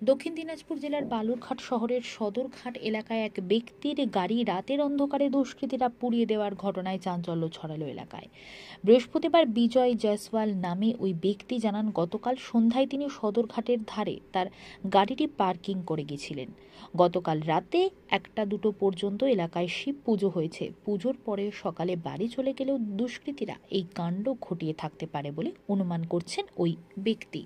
দক্ষিণ দিনাজপুর জেলার বালুরঘাট শহরের সদরঘাট এলাকায় এক ব্যক্তির গাড়ি রাতের অন্ধকারে দুষ্কৃতীরা পুড়িয়ে দেওয়ার ঘটনায় চাঞ্চল্য ছড়ালো এলাকায়। বৃহস্পতিবার বিজয় জয়সওয়াল নামে ওই ব্যক্তি জানান, গতকাল সন্ধ্যায় তিনি সদরঘাটের ধারে তার গাড়িটি পার্কিং করে গেছিলেন। গতকাল রাতে 1-2 পর্যন্ত এলাকায় শিব পুজো হয়েছে। পুজোর পরে সকালে বাড়ি চলে গেলেও দুষ্কৃতীরা এই কাণ্ড ঘটিয়ে থাকতে পারে বলে অনুমান করছেন ওই ব্যক্তি।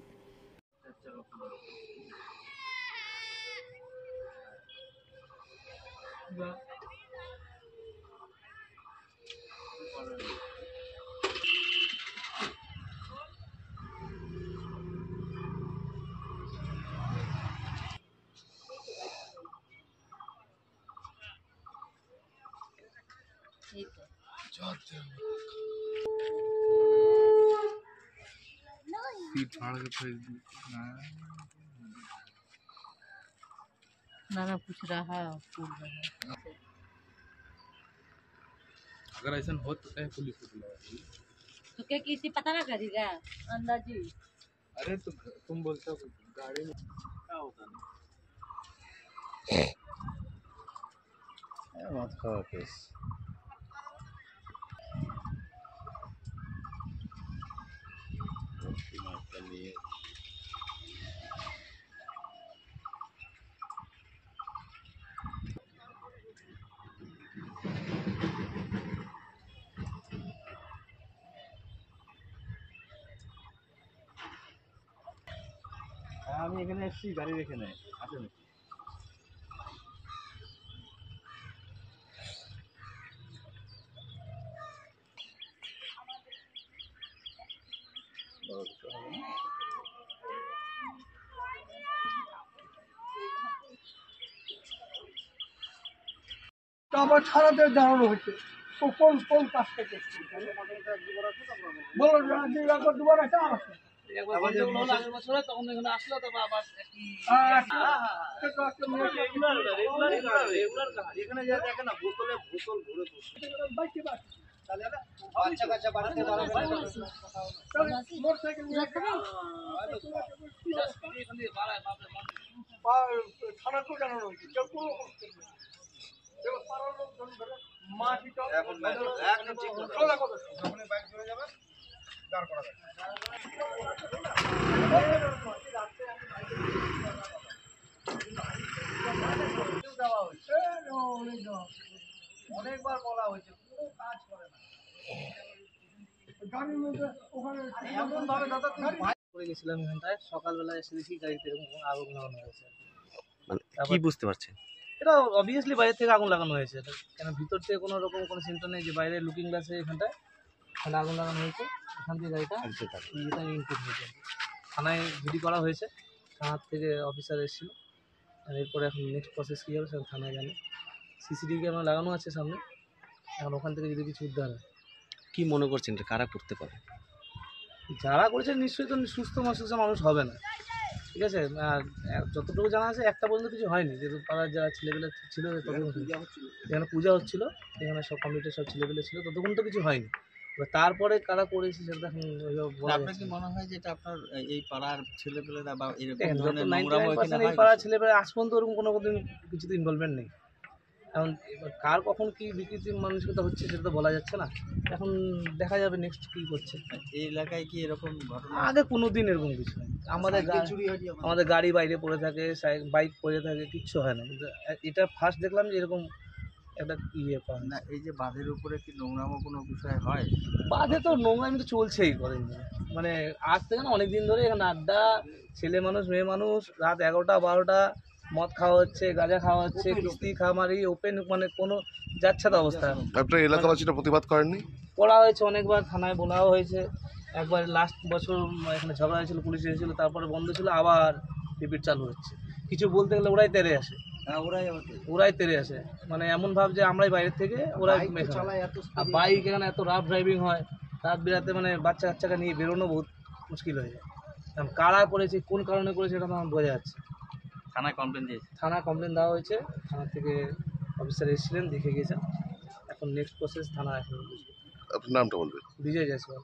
नाना पूछ रहा है, पूछ रहा है। अगर ऐसा हो तो पुलिस को बुलाओ। तो क्या किसी पता ना करेगा अंदाजी? अरे तो तुम बोलते हो गाड़ी में क्या होता है मत खाओ केस। আমি এখানে এসেছি গাড়ি রেখে নেই আসেন। আবার ছাড়াতে জানানো হচ্ছে তো কোন কোন কাজটা করছে বলো দুবার আছে আর আছে তখন এখানে আসলো তো আবার এখানে যা দেখে না বোতল ভরে বাচ্চা কাচ্চা বাড়াতে মোটরসাইকেল থানাকেও জানানো হয়েছে কেউ কোনো পাড়ার লোকজন ধরে মাটিটা একদম ঠিক যখনই বাইক চলে যাবে দাঁড় করা যাবে। অনেকবার বলা হয়েছে কোনো কাজ করে না। গাড়ির মধ্যে ওখানে এমন ভাবে দাদা করে গেছিলাম এখানটায়, সকালবেলা এসে দেখি গাড়িতে এরকম আগুন লাগানো হয়েছে। মানে কি বুঝতে পারছেন? এটা অবভিয়াসলি বাইরে থেকে আগুন লাগানো হয়েছে, কেন ভিতর থেকে কোনো রকম কোনো সিমটম নেই যে বাইরে লুকিং গ্লাসে এখানটায় আগুন লাগানো হয়েছে। এখান থেকে গাড়িটা এটা ইনপুট হয়েছে, থানায় জিডি করা হয়েছে, থানার থেকে অফিসার এসেছিলো। আর এরপরে এখন নেক্সট প্রসেস কী হবে সেটা থানায় জানে। সিসিটিভি ক্যামেরা লাগানো আছে সামনে, এখন ওখান থেকে যদি কিছু উদ্ধার হয়। কি মনে করছেন এটা কারা করতে পারে? যারা করেছে নিশ্চয়ই তো সুস্থ মানুষ হবে না, ঠিক আছে। আর যতটুকু জানা আছে একটা পর্যন্ত কিছু হয়নি, যেহেতু পাড়ার যারা ছেলেপেলে ছিল এখানে পূজা হচ্ছিল, এখানে সব কমিটির সব ছেলেপেলে ছিল, ততক্ষণ তো কিছু হয়নি। তারপরে কারা করেছে সেটা এখন আপনার কি মনে হয় যে এটা আপনার এই পাড়ার ছেলেপেলেরা বা এরকম এই পাড়ার ছেলেপেলে আজ পর্যন্ত ওরকম কোনো কিছুতে ইনভলভমেন্ট নেই। এখন কার কখন কি বিকৃতি মানসিকতা হচ্ছে সেটা তো বলা যাচ্ছে না, এখন দেখা যাবে নেক্সট কী করছে। এই এলাকায় কি এরকম ঘটনা আগে কোনো দিন এরকম কিছু হয়, আমাদের গাড়ি বাইরে পড়ে থাকে, বাইক পড়ে থাকে, কিচ্ছু হয় না। কিন্তু এটা ফার্স্ট দেখলাম যে এরকম একটা ইয়ে পায় না। এই যে বাঁধের উপরে কি নোংরামো কোনো বিষয় হয়? বাঁধে তো নোংরামি তো চলছেই করেন, মানে আজ থেকে না অনেক দিন ধরে এখানে আড্ডা, ছেলে মানুষ মেয়ে মানুষ, রাত 11টা-12টা মদ খাওয়া হচ্ছে, গাঁজা খাওয়া হচ্ছে, কিস্তি খামারি ওপেন, মানে কোনো যাচ্ছে তো অবস্থা। আপনার এলাকাবাসীরা প্রতিবাদ করেননি? করা হয়েছে অনেকবার, থানায় বলাও হয়েছে। একবার লাস্ট বছর এখানে ঝগড়া হয়েছিল, পুলিশ এসেছিলো, তারপরে বন্ধ ছিল, আবার রিপিট চালু হচ্ছে। কিছু বলতে গেলে ওরাই তেড়ে আসে, ওরাই তেড়ে আসে, মানে এমন ভাব যে আমরাই বাইরের থেকে ওরাই চালায়। আর বাইক এখানে এত রাফ ড্রাইভিং হয়, রাত বিরাতে, মানে বাচ্চা কাচ্চাকে নিয়ে বেরোনো বহুত মুশকিল হয়ে যায়। কারণ কারা করেছে, কোন কারণে করেছে এটা তো আমার বোঝা যাচ্ছে। থানায় কমপ্লেন দিয়েছে? থানায় কমপ্লেন দেওয়া হয়েছে, থানা থেকে অফিসার এসেছিলেন, দেখে গিয়েছেন। এখন নেক্সট প্রসেস থানা। এখন আপনার নামটা বলবেন? বিজয় জয়সওয়াল।